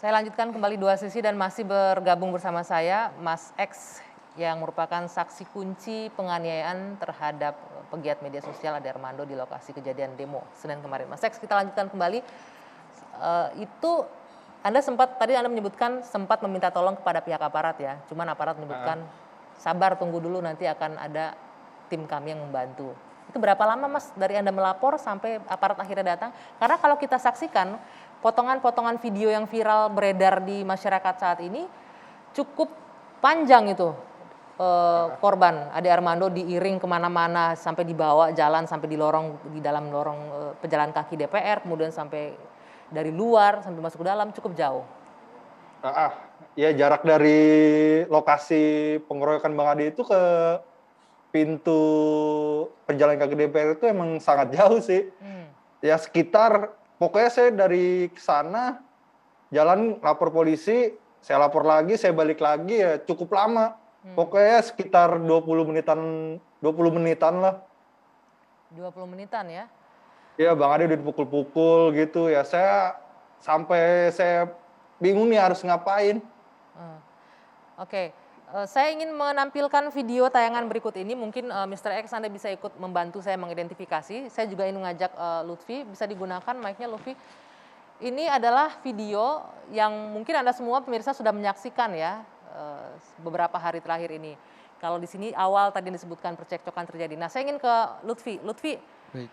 Saya lanjutkan kembali dua sisi dan masih bergabung bersama saya Mas X yang merupakan saksi kunci penganiayaan terhadap pegiat media sosial Ade Armando di lokasi kejadian demo Senin kemarin. Mas X, kita lanjutkan kembali. Itu tadi Anda menyebutkan sempat meminta tolong kepada pihak aparat ya. Cuman aparat menyebutkan sabar, tunggu dulu, nanti akan ada tim kami yang membantu. Itu berapa lama Mas dari Anda melapor sampai aparat akhirnya datang? Karena kalau kita saksikan potongan-potongan video yang viral beredar di masyarakat saat ini cukup panjang itu, korban Ade Armando diiring kemana-mana sampai dibawa jalan sampai di dalam lorong pejalan kaki DPR, kemudian sampai dari luar sampai masuk ke dalam cukup jauh. Ya jarak dari lokasi pengeroyokan Bang Ade itu ke pintu pejalan kaki DPR itu emang sangat jauh sih. Ya sekitar, pokoknya saya dari sana jalan lapor polisi, saya lapor lagi, saya balik lagi, ya cukup lama. Pokoknya sekitar 20 menitan lah. 20 menitan ya? Ya Bang Ade udah dipukul-pukul gitu ya, saya bingung nih harus ngapain. Oke. Saya ingin menampilkan video tayangan berikut ini. Mungkin Mr. X Anda bisa ikut membantu saya mengidentifikasi. Saya juga ingin mengajak Lutfi, bisa digunakan mic-nya Lutfi. Ini adalah video yang mungkin Anda semua pemirsa sudah menyaksikan ya beberapa hari terakhir ini. Kalau di sini awal tadi disebutkan percekcokan terjadi. Nah, saya ingin ke Lutfi. Lutfi, Baik.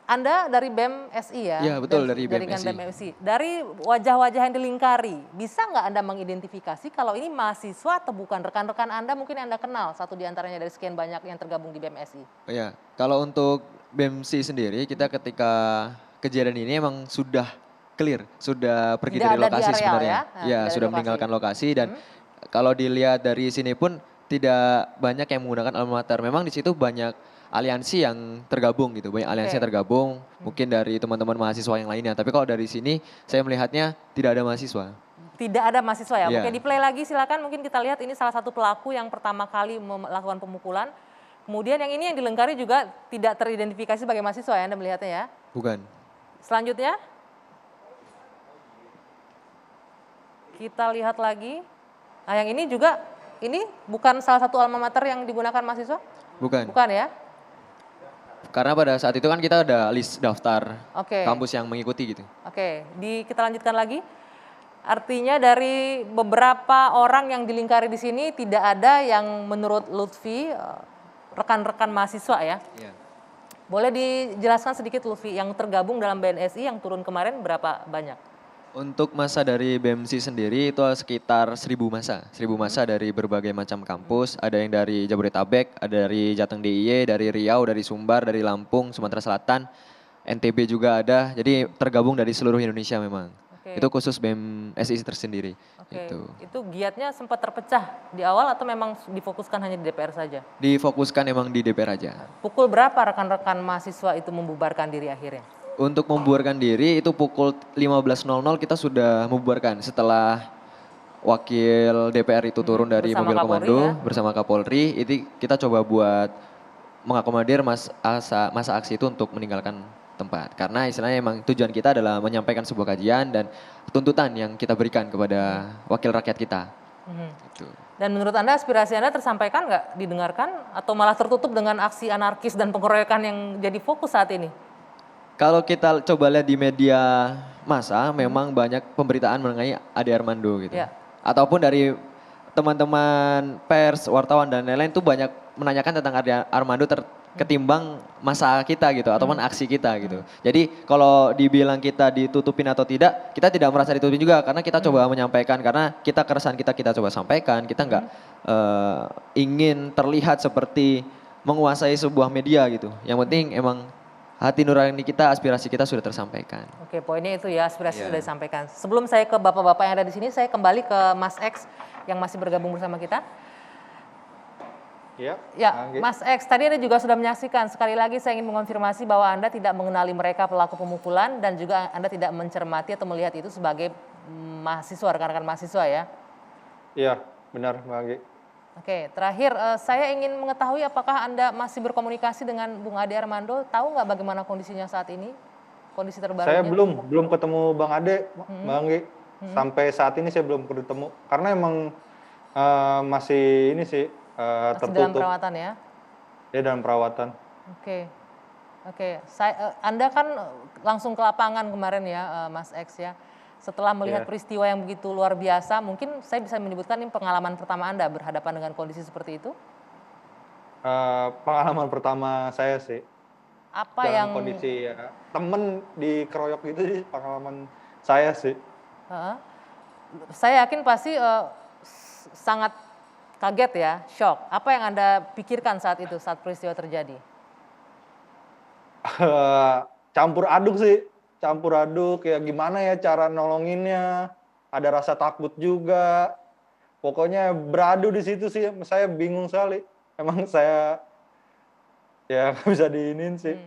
Anda dari BEM SI ya? Iya betul, dari BEM Jaringan SI. BEM SI. Dari wajah-wajah yang dilingkari, bisa nggak Anda mengidentifikasi kalau ini mahasiswa atau bukan? Rekan-rekan Anda mungkin Anda kenal, satu diantaranya dari sekian banyak yang tergabung di BEM SI. Iya, kalau untuk BEM SI sendiri, kita ketika kejadian ini emang sudah clear, sudah pergi Tidak dari ada di lokasi areal sebenarnya. ya? Ya, Dari sudah lokasi. meninggalkan lokasi dan kalau dilihat dari sini pun tidak banyak yang menggunakan alma mater. Memang di situ banyak aliansi yang tergabung gitu, banyak aliansi yang tergabung, mungkin dari teman-teman mahasiswa yang lainnya. Tapi kalau dari sini saya melihatnya tidak ada mahasiswa. Tidak ada mahasiswa ya? Iya. Oke, di play lagi silakan. Mungkin kita lihat ini salah satu pelaku yang pertama kali melakukan pemukulan. Kemudian yang ini yang dilengkari juga tidak teridentifikasi sebagai mahasiswa ya, Anda melihatnya ya? Bukan. Selanjutnya. Kita lihat lagi. Nah, yang ini juga, ini bukan salah satu alma mater yang digunakan mahasiswa? Bukan. Bukan ya? Karena pada saat itu kan kita ada list daftar Oke. kampus yang mengikuti gitu. Oke, kita lanjutkan lagi. Artinya dari beberapa orang yang dilingkari di sini tidak ada yang menurut Lutfi rekan-rekan mahasiswa ya. Iya. Boleh dijelaskan sedikit Lutfi, yang tergabung dalam BNSI yang turun kemarin berapa banyak? Untuk masa dari BEMSI sendiri itu sekitar 1.000 masa. 1.000 masa dari berbagai macam kampus. Ada yang dari Jabodetabek, ada dari Jateng DIY, dari Riau, dari Sumbar, dari Lampung, Sumatera Selatan, NTB juga ada. Jadi tergabung dari seluruh Indonesia memang. Oke. Itu khusus BEM SI tersendiri. Oke, Gitu. itu giatnya sempat terpecah di awal atau memang difokuskan hanya di DPR saja? Difokuskan emang di DPR aja. Pukul berapa rekan-rekan mahasiswa itu membubarkan diri akhirnya? Untuk membubarkan diri itu pukul 15.00 kita sudah membubarkan setelah wakil DPR itu turun dari Bersama mobil Kapolri komando ya? bersama Kapolri. Itu kita coba buat mengakomodir masa aksi itu untuk meninggalkan tempat. Karena istilahnya emang tujuan kita adalah menyampaikan sebuah kajian dan tuntutan yang kita berikan kepada wakil rakyat kita. Gitu. Dan menurut Anda aspirasi Anda tersampaikan nggak, didengarkan atau malah tertutup dengan aksi anarkis dan pengeroyokan yang jadi fokus saat ini? Kalau kita coba lihat di media massa, memang banyak pemberitaan mengenai Ade Armando gitu. Ya. Ataupun dari teman-teman pers, wartawan dan lain-lain tuh banyak menanyakan tentang Ade Armando ketimbang masa kita gitu, ataupun aksi kita gitu. Jadi kalau dibilang kita ditutupin atau tidak, kita tidak merasa ditutupin juga karena kita coba menyampaikan, karena kita keresahan kita coba sampaikan, kita nggak ingin terlihat seperti menguasai sebuah media gitu. Yang penting emang hati nurani kita, aspirasi kita sudah tersampaikan. Oke, poinnya itu ya, aspirasi Iya. sudah disampaikan. Sebelum saya ke bapak-bapak yang ada di sini, saya kembali ke Mas X yang masih bergabung bersama kita. Ya, Ya, Mas X, tadi Anda juga sudah menyaksikan. Sekali lagi saya ingin mengonfirmasi bahwa Anda tidak mengenali mereka pelaku pemukulan dan juga Anda tidak mencermati atau melihat itu sebagai mahasiswa, rekan-rekan mahasiswa ya. Iya, benar Bang Anggi. Oke, terakhir saya ingin mengetahui apakah Anda masih berkomunikasi dengan Bung Ade Armando? Tahu nggak bagaimana kondisinya saat ini? Kondisi terbarunya? Saya belum ketemu Bang Ade, Bang Anggi. Sampai saat ini saya belum ketemu karena emang masih ini sih Masih dalam tertutup. perawatan ya? Ya dalam perawatan. Oke. Oke, Anda kan langsung ke lapangan kemarin ya, Mas X ya. Setelah melihat Iya. peristiwa yang begitu luar biasa, mungkin saya bisa menyebutkan ini pengalaman pertama Anda berhadapan dengan kondisi seperti itu? Pengalaman pertama saya sih Apa dalam yang kondisi ya temen dikeroyok gitu sih pengalaman saya sih. Heeh. Saya yakin pasti sangat kaget ya, shock. Apa yang Anda pikirkan saat itu, saat peristiwa terjadi? Campur aduk sih, campur aduk ya gimana ya cara nolonginnya, ada rasa takut juga. Pokoknya beradu di situ sih, saya bingung sekali. Emang saya ya nggak bisa diinin sih.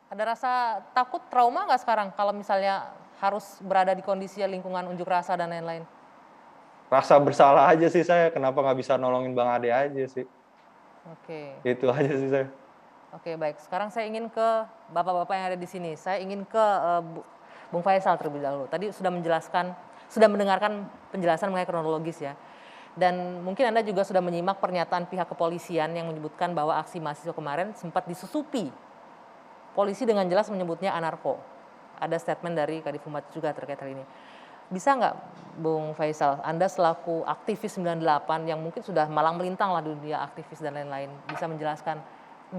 Ada rasa takut, trauma nggak sekarang kalau misalnya harus berada di kondisi lingkungan unjuk rasa dan lain-lain? Rasa bersalah aja sih saya, kenapa nggak bisa nolongin Bang Ade aja sih. Oke. Itu aja sih saya. Oke, baik. Sekarang saya ingin ke bapak-bapak yang ada di sini. Saya ingin ke Bung Faisal terlebih dahulu. Tadi sudah mendengarkan penjelasan mengenai kronologis ya. Dan mungkin Anda juga sudah menyimak pernyataan pihak kepolisian yang menyebutkan bahwa aksi mahasiswa kemarin sempat disusupi. Polisi dengan jelas menyebutnya anarko. Ada statement dari Kadif Humas juga terkait hal ini. Bisa nggak Bung Faisal, Anda selaku aktivis 98 yang mungkin sudah malang melintang lah dunia aktivis dan lain-lain, bisa menjelaskan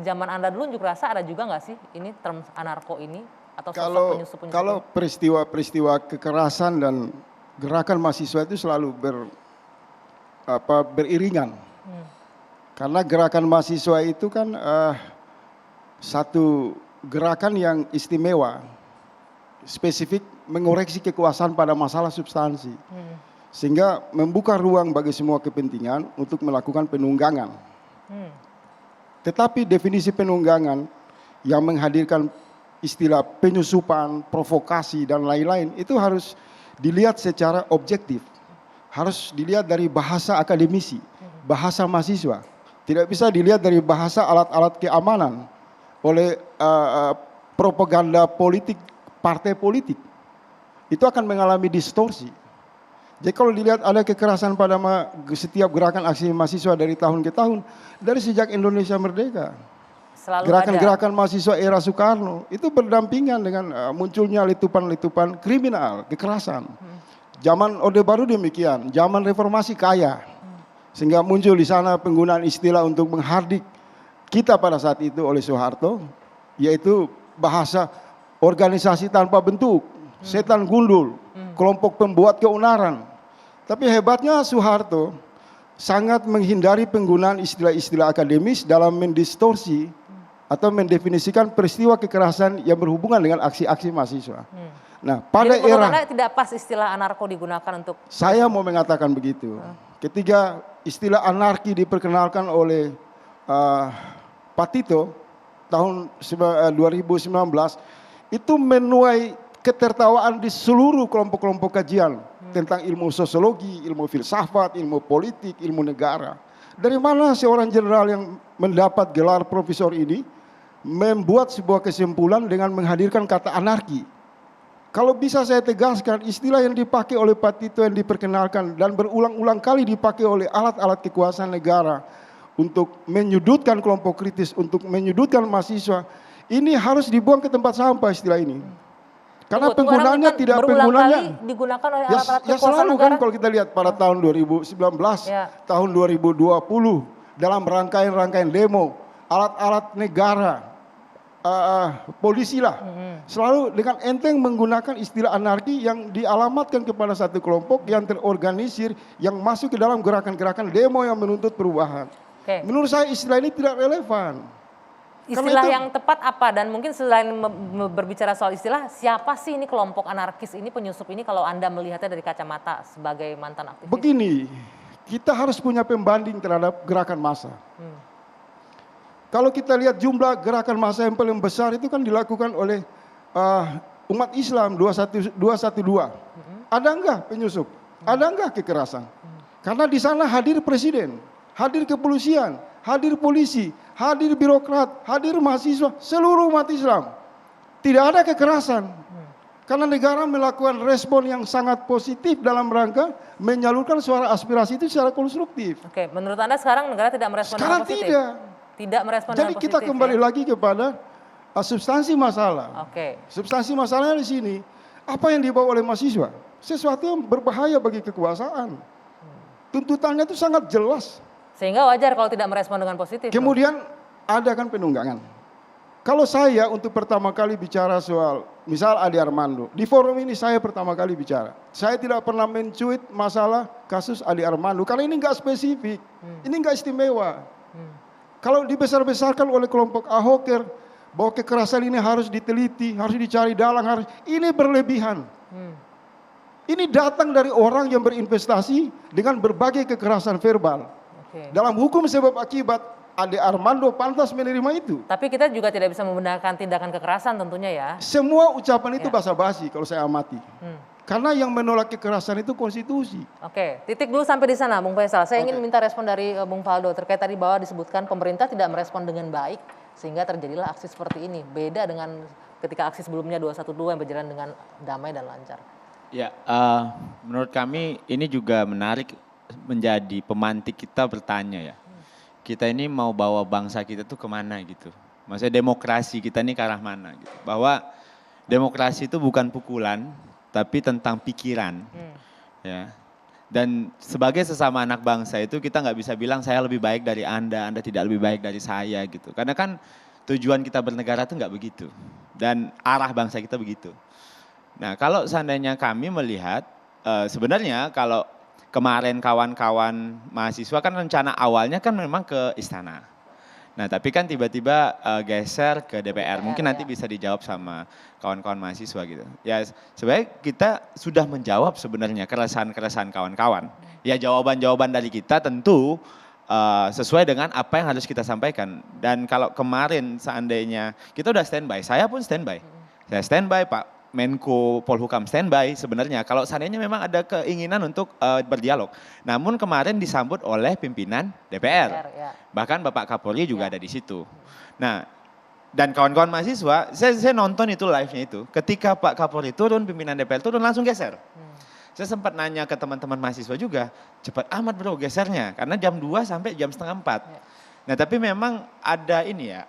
zaman Anda dulu unjuk rasa ada juga nggak sih ini term anarko ini atau sosok penyusup-penyusup? Kalau peristiwa-peristiwa kekerasan dan gerakan mahasiswa itu selalu beriringan. Karena gerakan mahasiswa itu kan satu gerakan yang istimewa, spesifik mengoreksi kekuasaan pada masalah substansi. Sehingga membuka ruang bagi semua kepentingan untuk melakukan penunggangan. Tetapi definisi penunggangan yang menghadirkan istilah penyusupan, provokasi, dan lain-lain itu harus dilihat secara objektif. Harus dilihat dari bahasa akademisi, bahasa mahasiswa. Tidak bisa dilihat dari bahasa alat-alat keamanan oleh propaganda politik, partai politik. Itu akan mengalami distorsi. Jadi kalau dilihat ada kekerasan pada setiap gerakan aksi mahasiswa dari tahun ke tahun, dari sejak Indonesia merdeka. Gerakan-gerakan mahasiswa era Soekarno itu berdampingan dengan munculnya letupan-letupan kriminal, kekerasan. Zaman Orde Baru demikian, zaman reformasi kaya. Sehingga muncul di sana penggunaan istilah untuk menghardik kita pada saat itu oleh Soeharto, yaitu bahasa organisasi tanpa bentuk, setan gundul, kelompok pembuat keonaran. Tapi hebatnya Soeharto sangat menghindari penggunaan istilah-istilah akademis dalam mendistorsi atau mendefinisikan peristiwa kekerasan yang berhubungan dengan aksi-aksi mahasiswa. Nah, pada jadi menurut era Anda tidak pas istilah anarko digunakan untuk saya mau mengatakan begitu. Ketika istilah anarki diperkenalkan oleh Pak Tito tahun 2019 itu menuai ketertawaan di seluruh kelompok-kelompok kajian tentang ilmu sosiologi, ilmu filsafat, ilmu politik, ilmu negara. Dari mana seorang jenderal yang mendapat gelar profesor ini membuat sebuah kesimpulan dengan menghadirkan kata anarki? Kalau bisa saya tegaskan, istilah yang dipakai oleh Pak Tito yang diperkenalkan dan berulang-ulang kali dipakai oleh alat-alat kekuasaan negara untuk menyudutkan kelompok kritis, untuk menyudutkan mahasiswa, ini harus dibuang ke tempat sampah istilah ini. Karena penggunaannya tidak penggunaannya digunakan oleh ya, alat-alat ya kekuasaan selalu negara. kan kalau kita lihat pada tahun 2019, tahun 2020 dalam rangkaian-rangkaian demo, alat-alat negara, polisi lah, selalu dengan enteng menggunakan istilah anarki yang dialamatkan kepada satu kelompok yang terorganisir, yang masuk ke dalam gerakan-gerakan demo yang menuntut perubahan. Menurut saya istilah ini tidak relevan. Istilah yang tepat apa? Dan mungkin selain berbicara soal istilah, siapa sih ini kelompok anarkis ini, penyusup ini kalau Anda melihatnya dari kacamata sebagai mantan aktivis? Begini, kita harus punya pembanding terhadap gerakan massa. Kalau kita lihat jumlah gerakan massa yang paling besar itu kan dilakukan oleh umat Islam 212. Ada enggak penyusup? Ada enggak kekerasan? Karena di sana hadir presiden, hadir kepolisian, hadir polisi, hadir birokrat, hadir mahasiswa, seluruh umat Islam. Tidak ada kekerasan. Karena negara melakukan respon yang sangat positif dalam rangka menyalurkan suara aspirasi itu secara konstruktif. Oke, menurut Anda sekarang negara tidak merespon Sekarang dengan positif? tidak. Tidak merespon Jadi dengan positif. kita kembali ya? lagi kepada substansi masalah. Oke. Substansi masalahnya di sini, apa yang dibawa oleh mahasiswa? Sesuatu yang berbahaya bagi kekuasaan. Tuntutannya itu sangat jelas. Sehingga wajar kalau tidak merespon dengan positif. Kemudian ada kan penunggangan. Kalau saya untuk pertama kali bicara soal, misal Ade Armando, di forum ini saya pertama kali bicara. Saya tidak pernah mencuit masalah kasus Ade Armando, karena ini nggak spesifik, ini nggak istimewa. Kalau dibesar-besarkan oleh kelompok Ahoker, bahwa kekerasan ini harus diteliti, harus dicari dalang, ini berlebihan. Ini datang dari orang yang berinvestasi dengan berbagai kekerasan verbal. Oke. Dalam hukum sebab akibat, Ade Armando pantas menerima itu. Tapi kita juga tidak bisa membenarkan tindakan kekerasan tentunya ya. Semua ucapan itu Ya. basa-basi kalau saya amati. Karena yang menolak kekerasan itu konstitusi. Oke, titik dulu sampai di sana Bung Faisal. Saya ingin minta respon dari Bung Faldo terkait tadi bahwa disebutkan pemerintah tidak merespon dengan baik sehingga terjadilah aksi seperti ini. Beda dengan ketika aksi sebelumnya 212 yang berjalan dengan damai dan lancar. Ya, menurut kami ini juga menarik menjadi pemantik kita bertanya ya. Kita ini mau bawa bangsa kita tuh kemana gitu. Maksudnya demokrasi kita ini ke arah mana gitu. Bahwa demokrasi itu bukan pukulan, tapi tentang pikiran. Ya. Dan sebagai sesama anak bangsa itu kita nggak bisa bilang saya lebih baik dari Anda tidak lebih baik dari saya gitu. Karena kan tujuan kita bernegara itu nggak begitu. Dan arah bangsa kita begitu. Nah kalau seandainya kami melihat, sebenarnya kalau kemarin kawan-kawan mahasiswa kan rencana awalnya kan memang ke istana. Nah tapi kan tiba-tiba geser ke DPR. Mungkin nanti bisa dijawab sama kawan-kawan mahasiswa gitu. Ya sebenarnya kita sudah menjawab sebenarnya keresahan-keresahan kawan-kawan. Ya jawaban-jawaban dari kita tentu sesuai dengan apa yang harus kita sampaikan. Dan kalau kemarin seandainya kita udah standby, saya pun standby. Saya standby, Pak Menko Polhukam standby sebenarnya kalau seandainya memang ada keinginan untuk berdialog. Namun kemarin disambut oleh pimpinan DPR. Ya. Bahkan Bapak Kapolri juga ada di situ. Nah, dan kawan-kawan mahasiswa, saya nonton itu live-nya itu. Ketika Pak Kapolri turun, pimpinan DPR turun langsung geser. Saya sempat nanya ke teman-teman mahasiswa juga, cepat amat bro gesernya. Karena jam 2 sampai jam setengah 4. Nah tapi memang ada ini ya,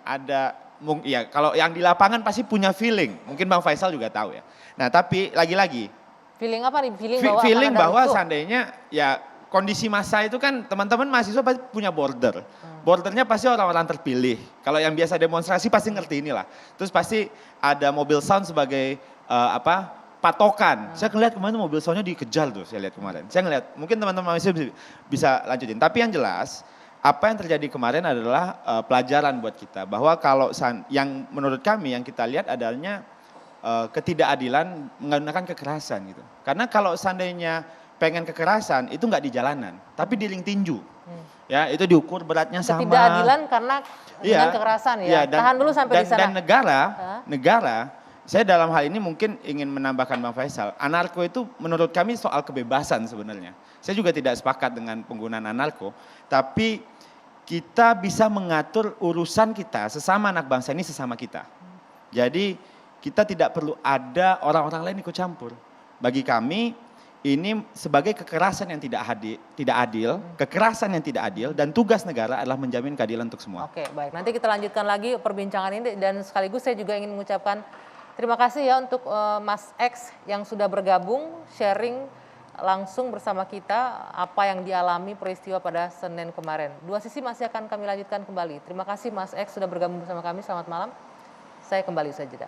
ya kalau yang di lapangan pasti punya feeling. Mungkin Bang Faisal juga tahu ya. Nah tapi lagi-lagi. Feeling apa nih? Feeling bahwa seandainya ya kondisi massa itu kan teman-teman mahasiswa pasti punya border. Bordernya pasti orang-orang terpilih. Kalau yang biasa demonstrasi pasti ngerti inilah. Terus pasti ada mobil sound sebagai patokan. Saya ngeliat kemarin mobil soundnya dikejar tuh saya lihat kemarin. Saya ngeliat mungkin teman-teman mahasiswa bisa lanjutin. Tapi yang jelas apa yang terjadi kemarin adalah pelajaran buat kita bahwa kalau yang menurut kami yang kita lihat adanya ketidakadilan menggunakan kekerasan gitu. Karena kalau seandainya pengen kekerasan itu nggak di jalanan, tapi di ring tinju. Ya, itu diukur beratnya sama. Ketidakadilan karena dengan kekerasan ya. Tahan dulu sampai di sana. Dan negara, saya dalam hal ini mungkin ingin menambahkan Bang Faisal, anarko itu menurut kami soal kebebasan sebenarnya. Saya juga tidak sepakat dengan penggunaan anarko, tapi kita bisa mengatur urusan kita sesama anak bangsa ini sesama kita. Jadi kita tidak perlu ada orang-orang lain ikut campur. Bagi kami ini sebagai kekerasan yang tidak adil, kekerasan yang tidak adil dan tugas negara adalah menjamin keadilan untuk semua. Oke, baik. Nanti kita lanjutkan lagi perbincangan ini dan sekaligus saya juga ingin mengucapkan terima kasih ya untuk Mas X yang sudah bergabung sharing langsung bersama kita apa yang dialami peristiwa pada Senin kemarin. Dua sisi masih akan kami lanjutkan kembali. Terima kasih Mas X sudah bergabung bersama kami. Selamat malam. Saya kembali saja.